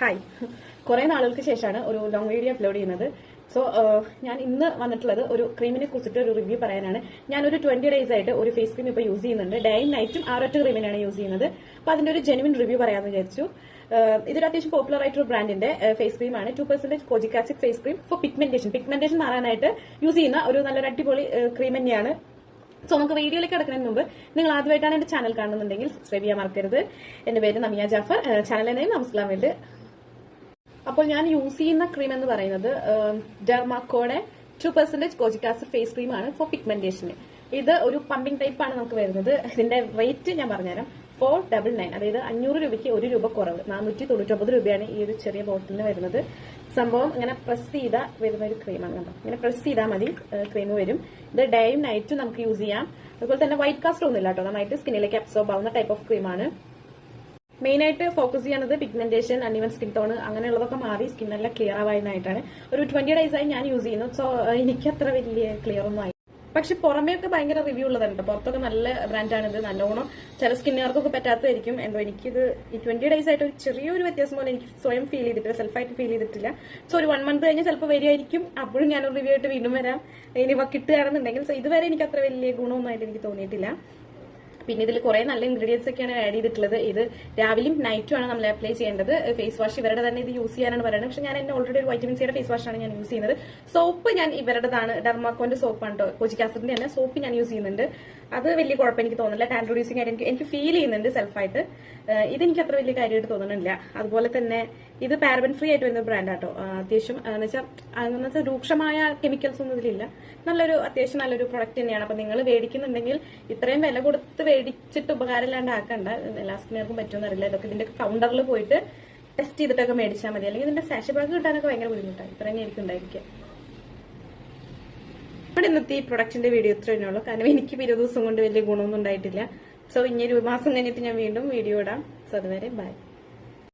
Hi, കുറെ നാളുകൾക്ക് ശേഷമാണ് ഒരു ലോങ് വീഡിയോ അപ്ലോഡ് ചെയ്യുന്നത്. സോ ഞാൻ ഇന്ന് വന്നിട്ടുള്ളത് ഒരു ക്രീമിനെ കുറിച്ചിട്ട് ഒരു റിവ്യൂ പറയാനാണ്. ഞാനൊരു 20 ഡേയ്സ് ആയിട്ട് ഒരു ഫേസ് ക്രീം ഇപ്പോൾ യൂസ് ചെയ്യുന്നുണ്ട്. ഡേയും നൈറ്റും ആ ഒറ്റ ക്രീമിനാണ് യൂസ് ചെയ്യുന്നത്. അപ്പോൾ അതിന്റെ ഒരു ജെനുവിൻ റിവ്യൂ പറയാമെന്ന് വിചാരിച്ചു. ഇതൊരു അത്യാവശ്യം പോപ്പുലർ ആയിട്ടൊരു ബ്രാൻഡിന്റെ ഫേസ് ക്രീമാണ്. 2% kojic acid face cream for pigmentation മാറാനായിട്ട് യൂസ് ചെയ്യുന്ന ഒരു നല്ലൊരു അടിപൊളി ക്രീം തന്നെയാണ്. സോ നമുക്ക് വീഡിയോയിലേക്ക് കിടക്കുന്നതിന് മുമ്പ് നിങ്ങൾ ആദ്യമായിട്ടാണ് എന്റെ ചാനൽ കാണുന്നുണ്ടെങ്കിൽ സബ്സ്ക്രൈബ് ചെയ്യാൻ മറക്കരുത്. എന്റെ പേര് നമിയ ജാഫർ, ചാനലിനെ നമസ്കാരം വേണ്ടി. അപ്പോൾ ഞാൻ യൂസ് ചെയ്യുന്ന ക്രീം എന്ന് പറയുന്നത് ഡെർമാക്കോയുടെ 2% കോജിക് ആസിഡ് ഫേസ് ക്രീം ആണ് ഫോർ പിഗ്മെന്റേഷന്. ഇത് ഒരു പമ്പിംഗ് ടൈപ്പ് ആണ് നമുക്ക് വരുന്നത്. ഇതിന്റെ റേറ്റ് ഞാൻ പറഞ്ഞുതരാം. 499, അതായത് 500 രൂപയ്ക്ക് 1 രൂപ കുറവ്, 499 രൂപയാണ് ഈ ഒരു ചെറിയ ബോട്ടിലിന് വരുന്നത്. സംഭവം ഇങ്ങനെ പ്രസ് ചെയ്താൽ വരുന്ന ഒരു ക്രീമാണ്. കണ്ടോ, ഇങ്ങനെ പ്രസ് ചെയ്താൽ മതി ക്രീം വരും. ഇത് ഡേയും നൈറ്റും നമുക്ക് യൂസ് ചെയ്യാം. അതുപോലെ തന്നെ വൈറ്റ് കാസ്റ്റ് ഒന്നുമില്ല കേട്ടോ, നന്നായിട്ട് സ്കിന്നിലേക്ക് അബ്സോർബ് ആവുന്ന ടൈപ്പ് ഓഫ് ക്രീമാണ്. മെയിൻ ആയിട്ട് ഫോക്കസ് ചെയ്യുന്നത് പിഗ്മെന്റേഷൻ, അൺഈവൻ സ്കിൻ ടോൺ അങ്ങനെയുള്ളതൊക്കെ മാറി സ്കിൻ നല്ല ക്ലിയർ ആവാനായിട്ടാണ്. ഒരു 20 ഡേയ്സ് ആയി ഞാൻ യൂസ് ചെയ്യുന്നു. സോ എനിക്ക് അത്ര വലിയ ക്ലിയർ ഒന്നും ആയി. പക്ഷെ പുറമേയൊക്കെ ഭയങ്കര റിവ്യൂ ഉള്ളതാണ്. പുറത്തൊക്കെ നല്ല ബ്രാൻഡാണിത്. നല്ലോണം ചില സ്കിന്നുകാർക്കൊക്കെ പറ്റാത്തതായിരിക്കും. എന്തോ എനിക്കിത് ഈ 20 ഡേയ്സ് ആയിട്ട് ഒരു ചെറിയൊരു വ്യത്യാസം പോലെ എനിക്ക് സ്വയം ഫീൽ ചെയ്തിട്ടില്ല, സെൽഫായിട്ട് ഫീൽ ചെയ്തിട്ടില്ല. സോ ഒരു 1 മന്ത് കഴിഞ്ഞ് ചിലപ്പോൾ വരികയായിരിക്കും. അപ്പോഴും ഞാനൊരു റിവ്യൂ ആയിട്ട് വീണ്ടും വരാം ഇനി കിട്ടുകയാണെന്നുണ്ടെങ്കിൽ. സോ ഇതുവരെ എനിക്ക് അത്ര വലിയ ഗുണമൊന്നുമായിട്ട് എനിക്ക് തോന്നിയിട്ടില്ല. പിന്നെ ഇതിൽ കുറെ നല്ല ഇൻഗ്രീഡിയൻസ് ഒക്കെയാണ് ആഡ് ചെയ്തിട്ടുള്ളത്. ഇത് രാവിലെയും നൈറ്റും ആണ് നമ്മൾ അപ്ലൈ ചെയ്യേണ്ടത്. ഫേസ് വാഷ് ഇവരുടെ തന്നെ ഇത് യൂസ് ചെയ്യാനാണ് പറയുന്നത്. പക്ഷെ ഞാൻ എന്റെ ഓൾറെഡി ഒരു വൈറ്റമിൻ സിയുടെ ഫേസ് വാഷ് ആണ് ഞാൻ യൂസ് ചെയ്യുന്നത്. സോപ്പ് ഞാൻ ഇവരുടേതാണ്, ഡെർമാക്കോന്റെ സോപ്പാണ് കേട്ടോ. കോജിക് ആസിഡിന്റെ തന്നെ സോപ്പ് ഞാൻ യൂസ് ചെയ്യുന്നുണ്ട്. അത് വലിയ കുഴപ്പം എനിക്ക് തോന്നുന്നില്ല. ടാൻ റെഡ്യൂസിംഗ് ആയിട്ട് എനിക്ക് ഫീൽ ചെയ്യുന്നുണ്ട് സെൽഫായിട്ട്. ഇതെനിക്ക് അത്ര വലിയ കാര്യമായിട്ട് തോന്നുന്നില്ല. അതുപോലെ തന്നെ ഇത് പാരബൻ ഫ്രീ ആയിട്ട് വരുന്ന ബ്രാൻഡ് ആട്ടോ. അത്യാവശ്യം എന്ന് വെച്ചാൽ രൂക്ഷമായ കെമിക്കൽസ് ഒന്നും ഇതിലില്ല. അത്യാവശ്യം നല്ലൊരു പ്രൊഡക്റ്റ് തന്നെയാണ്. അപ്പൊ നിങ്ങൾ മേടിക്കുന്നുണ്ടെങ്കിൽ ഇത്രയും വില കൊടുത്ത് മേടിച്ചിട്ട് ഉപകാരമില്ലാണ്ട് ആക്കണ്ട. എല്ലാ സ്കിന്നുകാർക്കും പറ്റുമെന്ന് അറിയില്ല. ഇതൊക്കെ ഇതിന്റെ കൗണ്ടറിൽ പോയിട്ട് ടെസ്റ്റ് ചെയ്തിട്ടൊക്കെ മേടിച്ചാൽ മതി. അല്ലെങ്കിൽ ഇതിന്റെ സാഷ ബാഗ് കിട്ടാനൊക്കെ ഭയങ്കര ബുദ്ധിമുട്ടാണ്. ഇത്രയും ആയിരിക്കും ഉണ്ടായിരിക്കുക. ഇവിടെ ഇന്നത്തെ ഈ പ്രൊഡക്റ്റിന്റെ വീഡിയോ ഇത്ര തന്നെയുള്ളൂ. കാരണം എനിക്ക് 20 ദിവസം കൊണ്ട് വലിയ ഗുണമൊന്നും ഉണ്ടായിട്ടില്ല. സോ ഇനി ഒരു മാസം കഴിഞ്ഞിട്ട് ഞാൻ വീണ്ടും വീഡിയോ ഇടാം. സോ അതുവരെ ബൈ.